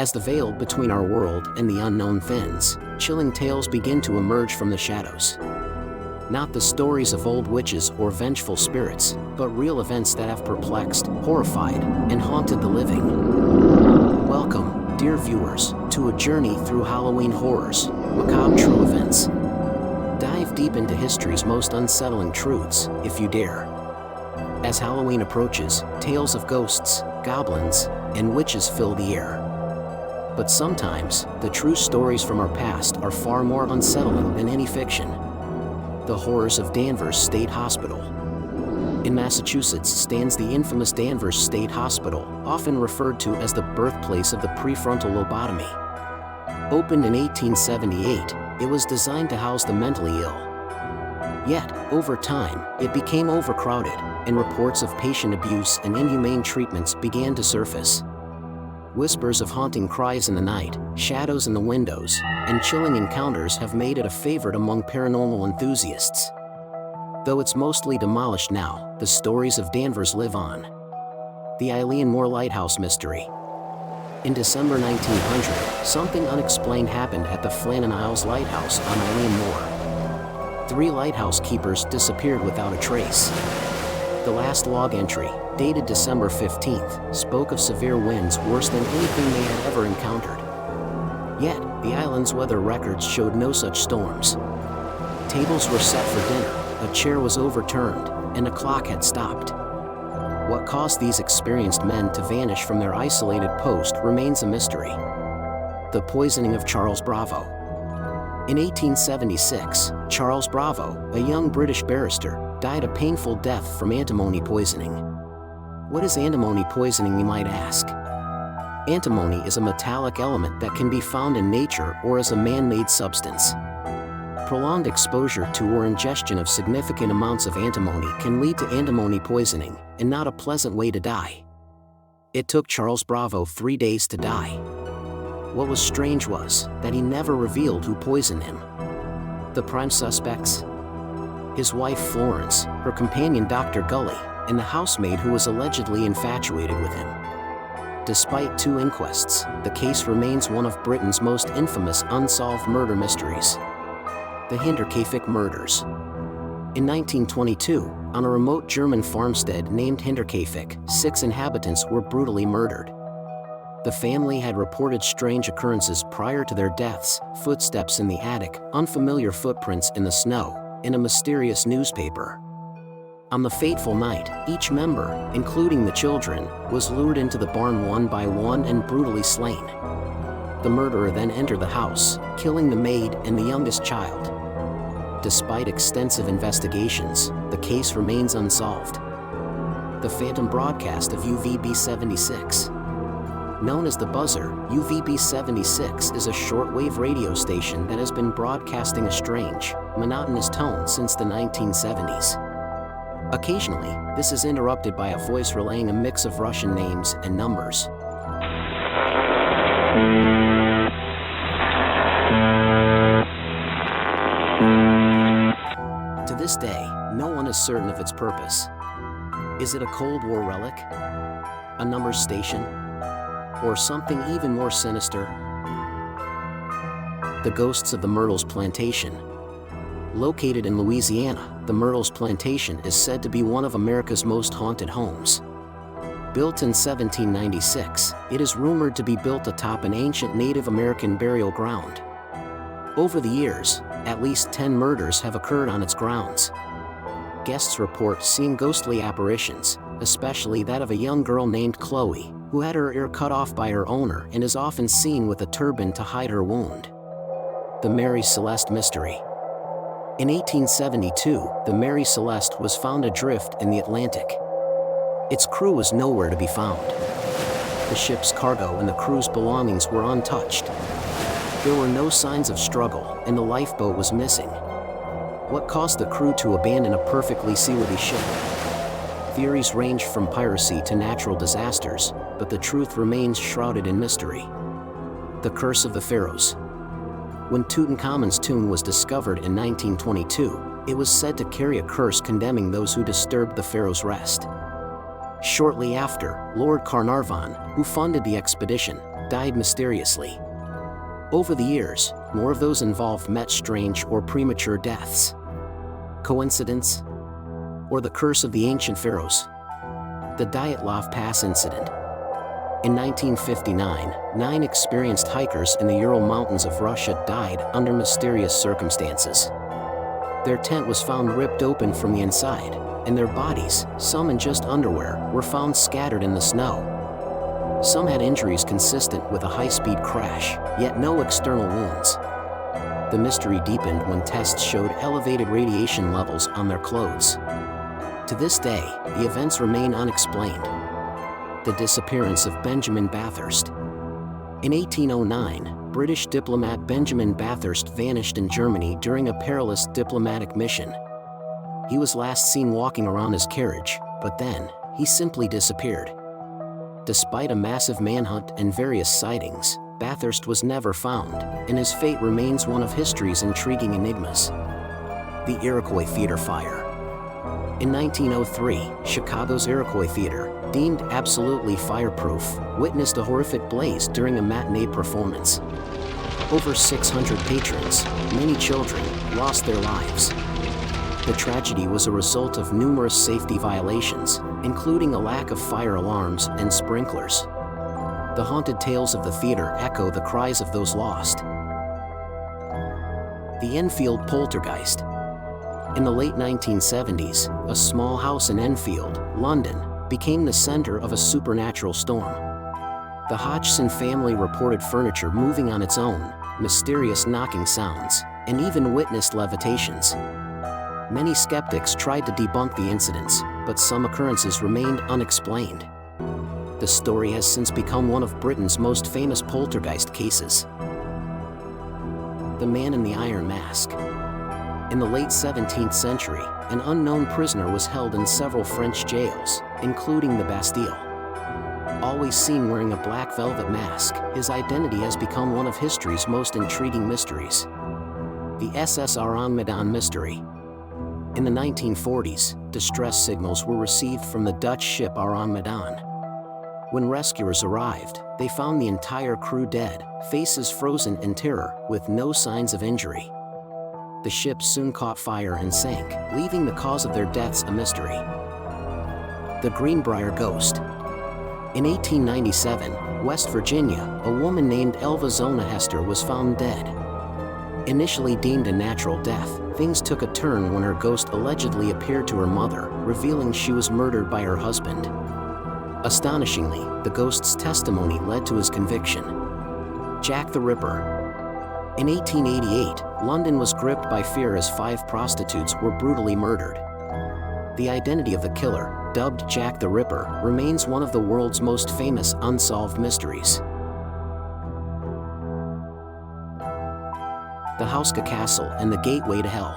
As the veil between our world and the unknown thins, chilling tales begin to emerge from the shadows. Not the stories of old witches or vengeful spirits, but real events that have perplexed, horrified, and haunted the living. Welcome, dear viewers, to a journey through Halloween horrors, macabre true events. Dive deep into history's most unsettling truths, if you dare. As Halloween approaches, tales of ghosts, goblins, and witches fill the air. But sometimes, the true stories from our past are far more unsettling than any fiction. The horrors of Danvers State Hospital. In Massachusetts stands the infamous Danvers State Hospital, often referred to as the birthplace of the prefrontal lobotomy. Opened in 1878, it was designed to house the mentally ill. Yet, over time, it became overcrowded, and reports of patient abuse and inhumane treatments began to surface. Whispers of haunting cries in the night, shadows in the windows, and chilling encounters have made it a favorite among paranormal enthusiasts. Though it's mostly demolished now, the stories of Danvers live on. The Eileen Moore Lighthouse Mystery. In December 1900, something unexplained happened at the Flannan Isles Lighthouse on Eileen Moore. 3 lighthouse keepers disappeared without a trace. The last log entry, dated December 15th, spoke of severe winds worse than anything they had ever encountered. Yet, the island's weather records showed no such storms. Tables were set for dinner, a chair was overturned, and a clock had stopped. What caused these experienced men to vanish from their isolated post remains a mystery. The poisoning of Charles Bravo. In 1876, Charles Bravo, a young British barrister, died a painful death from antimony poisoning. What is antimony poisoning, you might ask? Antimony is a metallic element that can be found in nature or as a man-made substance. Prolonged exposure to or ingestion of significant amounts of antimony can lead to antimony poisoning, and not a pleasant way to die. It took Charles Bravo 3 days to die. What was strange was that he never revealed who poisoned him. The prime suspects? His wife Florence, her companion Dr. Gully, and the housemaid who was allegedly infatuated with him. Despite 2 inquests, the case remains one of Britain's most infamous unsolved murder mysteries. The Hinterkaifeck Murders. In 1922, on a remote German farmstead named Hinterkaifeck, 6 inhabitants were brutally murdered. The family had reported strange occurrences prior to their deaths: footsteps in the attic, unfamiliar footprints in the snow, and a mysterious newspaper. On the fateful night, each member, including the children, was lured into the barn one by one and brutally slain. The murderer then entered the house, killing the maid and the youngest child. Despite extensive investigations, the case remains unsolved. The phantom broadcast of UVB-76. Known as the Buzzer, UVB-76 is a shortwave radio station that has been broadcasting a strange, monotonous tone since the 1970s. Occasionally, this is interrupted by a voice relaying a mix of Russian names and numbers. To this day, no one is certain of its purpose. Is it a Cold War relic? A numbers station? Or something even more sinister? The Ghosts of the Myrtles Plantation. Located in Louisiana, the Myrtles Plantation is said to be one of America's most haunted homes. Built in 1796, it is rumored to be built atop an ancient Native American burial ground. Over the years, at least 10 murders have occurred on its grounds. Guests report seeing ghostly apparitions, especially that of a young girl named Chloe, who had her ear cut off by her owner and is often seen with a turban to hide her wound. The Mary Celeste Mystery. In 1872, the Mary Celeste was found adrift in the Atlantic. Its crew was nowhere to be found. The ship's cargo and the crew's belongings were untouched. There were no signs of struggle, and the lifeboat was missing. What caused the crew to abandon a perfectly seaworthy ship? Theories range from piracy to natural disasters, but the truth remains shrouded in mystery. The Curse of the Pharaohs. When Tutankhamun's tomb was discovered in 1922, it was said to carry a curse condemning those who disturbed the pharaoh's rest. Shortly after, Lord Carnarvon, who funded the expedition, died mysteriously. Over the years, more of those involved met strange or premature deaths. Coincidence? Or the curse of the ancient pharaohs? The Dyatlov Pass Incident. In 1959, 9 experienced hikers in the Ural Mountains of Russia died under mysterious circumstances. Their tent was found ripped open from the inside, and their bodies, some in just underwear, were found scattered in the snow. Some had injuries consistent with a high-speed crash, yet no external wounds. The mystery deepened when tests showed elevated radiation levels on their clothes. To this day, the events remain unexplained. The disappearance of Benjamin Bathurst. In 1809, British diplomat Benjamin Bathurst vanished in Germany during a perilous diplomatic mission. He was last seen walking around his carriage, but then, he simply disappeared. Despite a massive manhunt and various sightings, Bathurst was never found, and his fate remains one of history's intriguing enigmas. The Iroquois Theater Fire. In 1903, Chicago's Iroquois Theater, deemed absolutely fireproof, witnessed a horrific blaze during a matinee performance. Over 600 patrons, many children, lost their lives. The tragedy was a result of numerous safety violations, including a lack of fire alarms and sprinklers. The haunted tales of the theater echo the cries of those lost. The Enfield Poltergeist. In the late 1970s, a small house in Enfield, London, became the center of a supernatural storm. The Hodgson family reported furniture moving on its own, mysterious knocking sounds, and even witnessed levitations. Many skeptics tried to debunk the incidents, but some occurrences remained unexplained. The story has since become one of Britain's most famous poltergeist cases. The Man in the Iron Mask. In the late 17th century, an unknown prisoner was held in several French jails, including the Bastille. Always seen wearing a black velvet mask, his identity has become one of history's most intriguing mysteries. The SS Aran Medan mystery. In the 1940s, distress signals were received from the Dutch ship Aran Medan. When rescuers arrived, they found the entire crew dead, faces frozen in terror, with no signs of injury. The ship soon caught fire and sank, leaving the cause of their deaths a mystery. The Greenbrier Ghost. In 1897, West Virginia, a woman named Elva Zona Hester was found dead. Initially deemed a natural death, things took a turn when her ghost allegedly appeared to her mother, revealing she was murdered by her husband. Astonishingly, the ghost's testimony led to his conviction. Jack the Ripper. In 1888, London was gripped by fear as 5 prostitutes were brutally murdered. The identity of the killer, dubbed Jack the Ripper, remains one of the world's most famous unsolved mysteries. The Hauska Castle and the Gateway to Hell.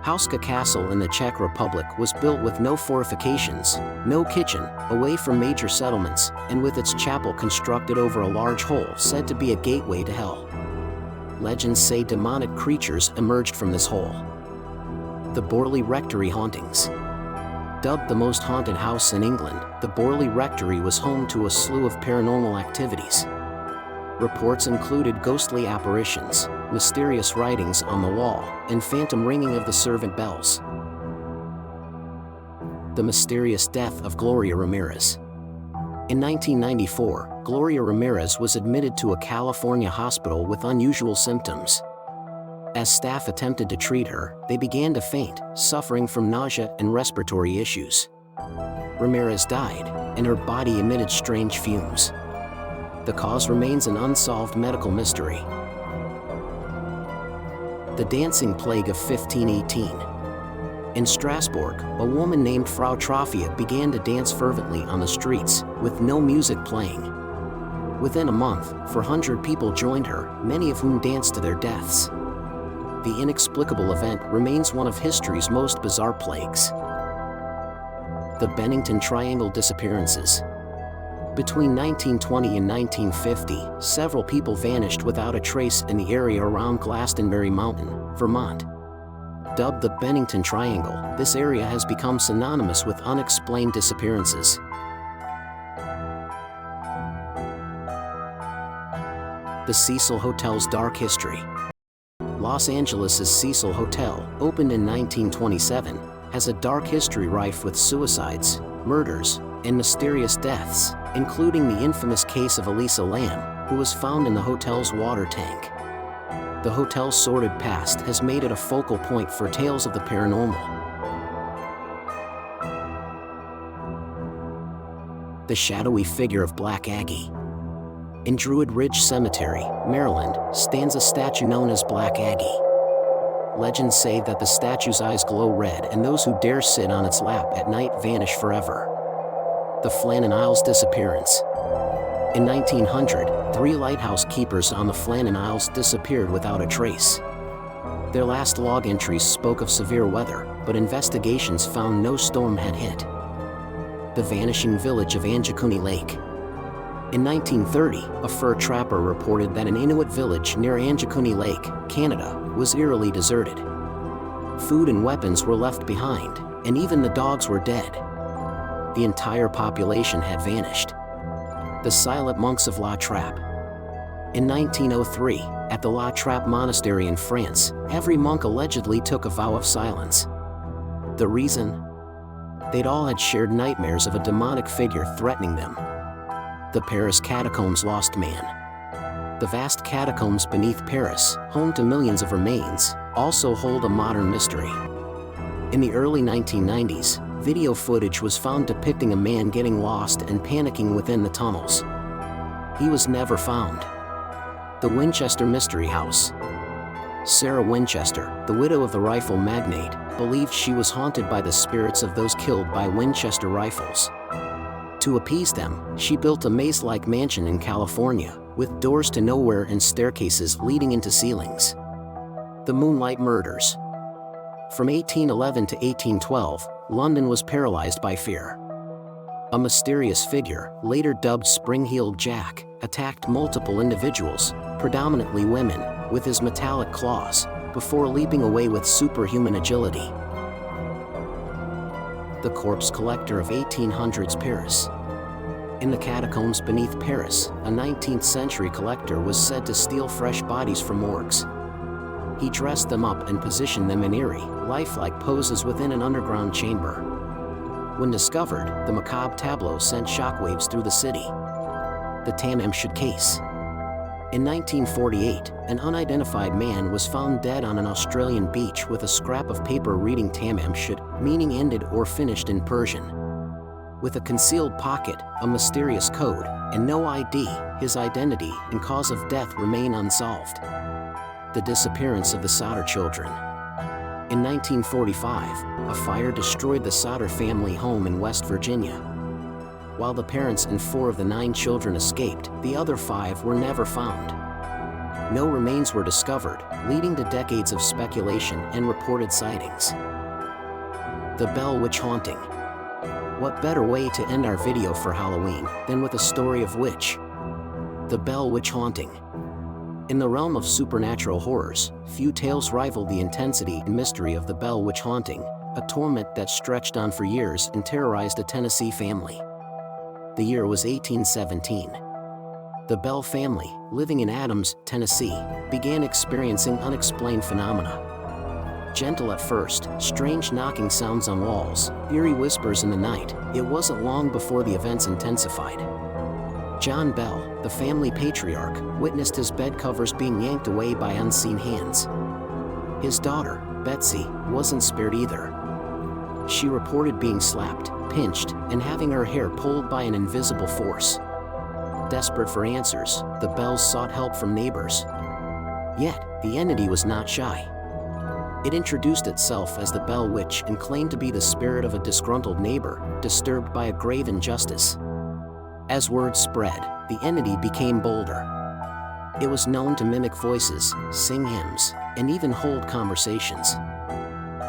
Hauska Castle in the Czech Republic was built with no fortifications, no kitchen, away from major settlements, and with its chapel constructed over a large hole said to be a gateway to hell. Legends say demonic creatures emerged from this hole. The Borley Rectory Hauntings. Dubbed the most haunted house in England, the Borley Rectory was home to a slew of paranormal activities. Reports included ghostly apparitions, mysterious writings on the wall, and phantom ringing of the servant bells. The mysterious death of Gloria Ramirez. In 1994, Gloria Ramirez was admitted to a California hospital with unusual symptoms. As staff attempted to treat her, they began to faint, suffering from nausea and respiratory issues. Ramirez died, and her body emitted strange fumes. The cause remains an unsolved medical mystery. The Dancing Plague of 1518. In Strasbourg, a woman named Frau Trophia began to dance fervently on the streets, with no music playing. Within a month, 400 people joined her, many of whom danced to their deaths. The inexplicable event remains one of history's most bizarre plagues. The Bennington Triangle Disappearances. Between 1920 and 1950, several people vanished without a trace in the area around Glastonbury Mountain, Vermont. Dubbed the Bennington Triangle, this area has become synonymous with unexplained disappearances. The Cecil Hotel's dark history. Los Angeles' Cecil Hotel, opened in 1927, has a dark history rife with suicides, murders, and mysterious deaths, including the infamous case of Elisa Lam, who was found in the hotel's water tank. The hotel's sordid past has made it a focal point for tales of the paranormal. The shadowy figure of Black Aggie. In Druid Ridge Cemetery, Maryland, stands a statue known as Black Aggie. Legends say that the statue's eyes glow red and those who dare sit on its lap at night vanish forever. The Flannan Isles disappearance. In 1900, 3 lighthouse keepers on the Flannan Isles disappeared without a trace. Their last log entries spoke of severe weather, but investigations found no storm had hit. The vanishing village of Anjikuni Lake. In 1930, a fur trapper reported that an Inuit village near Anjikuni Lake, Canada, was eerily deserted. Food and weapons were left behind, and even the dogs were dead. The entire population had vanished. The Silent Monks of La Trappe. In 1903, at the La Trappe Monastery in France, every monk allegedly took a vow of silence. The reason? They'd all had shared nightmares of a demonic figure threatening them. The Paris Catacombs Lost Man. The vast catacombs beneath Paris, home to millions of remains, also hold a modern mystery. In the early 1990s, video footage was found depicting a man getting lost and panicking within the tunnels. He was never found. The Winchester Mystery House. Sarah Winchester, the widow of the rifle magnate, believed she was haunted by the spirits of those killed by Winchester rifles. To appease them, she built a maze-like mansion in California, with doors to nowhere and staircases leading into ceilings. The Moonlight Murders. From 1811 to 1812, London was paralyzed by fear. A mysterious figure, later dubbed Spring-Heeled Jack, attacked multiple individuals, predominantly women, with his metallic claws, before leaping away with superhuman agility. The Corpse Collector of 1800s Paris. In the catacombs beneath Paris, a 19th century collector was said to steal fresh bodies from morgues. He dressed them up and positioned them in eerie, lifelike poses within an underground chamber. When discovered, the macabre tableau sent shockwaves through the city. The Tamamshud Case. In 1948, an unidentified man was found dead on an Australian beach with a scrap of paper reading Tamamshud, meaning ended or finished in Persian. With a concealed pocket, a mysterious code, and no ID, his identity and cause of death remain unsolved. The disappearance of the Sauter children. In 1945, a fire destroyed the Sauter family home in West Virginia. While the parents and 4 of the 9 children escaped, the other 5 were never found. No remains were discovered, leading to decades of speculation and reported sightings. The Bell Witch Haunting. What better way to end our video for Halloween than with a story of witch? The Bell Witch Haunting. In the realm of supernatural horrors, few tales rival the intensity and mystery of the Bell Witch Haunting, a torment that stretched on for years and terrorized a Tennessee family. The year was 1817. The Bell family, living in Adams, Tennessee, began experiencing unexplained phenomena. Gentle at first, strange knocking sounds on walls, eerie whispers in the night, it wasn't long before the events intensified. John Bell, the family patriarch, witnessed his bed covers being yanked away by unseen hands. His daughter, Betsy, wasn't spared either. She reported being slapped, pinched, and having her hair pulled by an invisible force. Desperate for answers, the Bells sought help from neighbors. Yet, the entity was not shy. It introduced itself as the Bell Witch and claimed to be the spirit of a disgruntled neighbor, disturbed by a grave injustice. As word spread, the entity became bolder. It was known to mimic voices, sing hymns, and even hold conversations.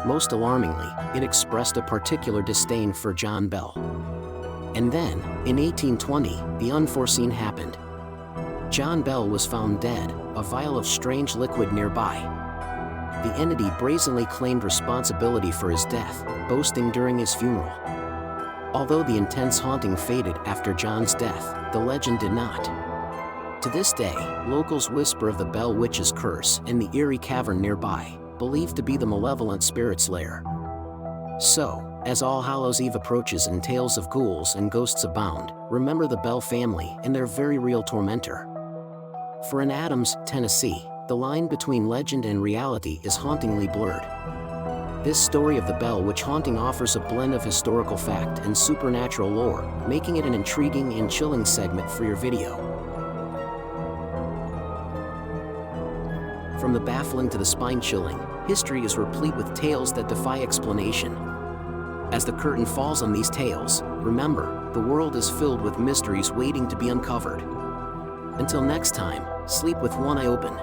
Most alarmingly, it expressed a particular disdain for John Bell. And then, in 1820, the unforeseen happened. John Bell was found dead, a vial of strange liquid nearby. The entity brazenly claimed responsibility for his death, boasting during his funeral. Although the intense haunting faded after John's death, the legend did not. To this day, locals whisper of the Bell Witch's curse and the eerie cavern nearby, believed to be the malevolent spirit's lair. So, as All Hallows Eve approaches and tales of ghouls and ghosts abound, remember the Bell family and their very real tormentor. For in Adams, Tennessee, the line between legend and reality is hauntingly blurred. This story of the Bell Witch haunting offers a blend of historical fact and supernatural lore, making it an intriguing and chilling segment for your video. From the baffling to the spine-chilling, history is replete with tales that defy explanation. As the curtain falls on these tales, remember, the world is filled with mysteries waiting to be uncovered. Until next time, sleep with one eye open.